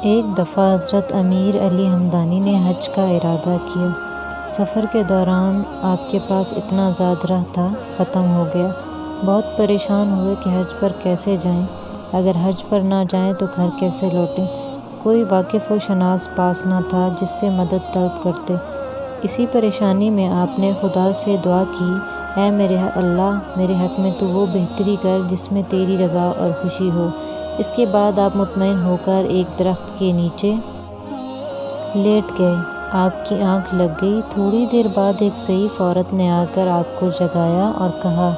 ایک دفعہ حضرت امیر علی ہمدانی نے حج کا ارادہ کیا۔ سفر کے دوران آپ کے پاس اتنا زاد رہ تھا، ختم ہو گیا۔ بہت پریشان ہوئے کہ حج پر کیسے جائیں، اگر حج پر نہ جائیں تو گھر کیسے لوٹیں۔ کوئی واقف و شناس پاس نہ تھا جس سے مدد طلب کرتے۔ اسی پریشانی میں آپ نے خدا سے دعا کی، اے میرے اللہ، میرے حق میں تو وہ بہتری کر جس میں تیری رضا اور خوشی ہو۔ اس کے بعد آپ مطمئن ہو کر ایک درخت کے نیچے لیٹ گئے۔ آپ کی آنکھ لگ گئی۔ تھوڑی دیر بعد ایک ضعیف عورت نے آ کر آپ کو جگایا اور کہا،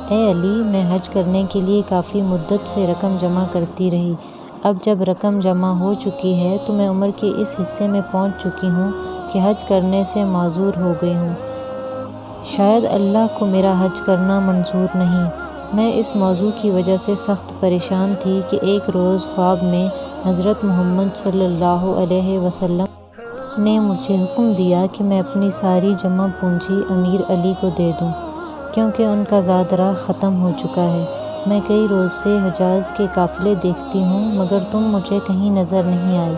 اے علی، میں حج کرنے کے لیے کافی مدت سے رقم جمع کرتی رہی۔ اب جب رقم جمع ہو چکی ہے تو میں عمر کے اس حصے میں پہنچ چکی ہوں کہ حج کرنے سے معذور ہو گئی ہوں۔ شاید اللہ کو میرا حج کرنا منظور نہیں۔ میں اس موضوع کی وجہ سے سخت پریشان تھی کہ ایک روز خواب میں حضرت محمد صلی اللہ علیہ وسلم نے مجھے حکم دیا کہ میں اپنی ساری جمع پونجی امیر علی کو دے دوں، کیونکہ ان کا زاد رہ ختم ہو چکا ہے۔ میں کئی روز سے حجاز کے قافلے دیکھتی ہوں مگر تم مجھے کہیں نظر نہیں آئی۔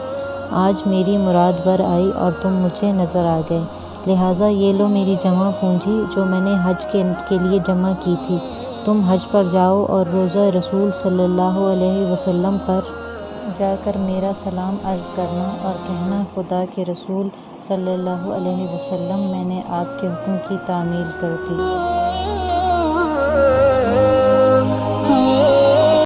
آج میری مراد بر آئی اور تم مجھے نظر آ گئے، لہٰذا یہ لو میری جمع پونجی جو میں نے حج کے لیے جمع کی تھی۔ تم حج پر جاؤ اور روضہ رسول صلی اللہ علیہ وسلم پر جا کر میرا سلام عرض کرنا اور کہنا، خدا کے رسول صلی اللہ علیہ وسلم، میں نے آپ کے حکم کی تعمیل کر دی۔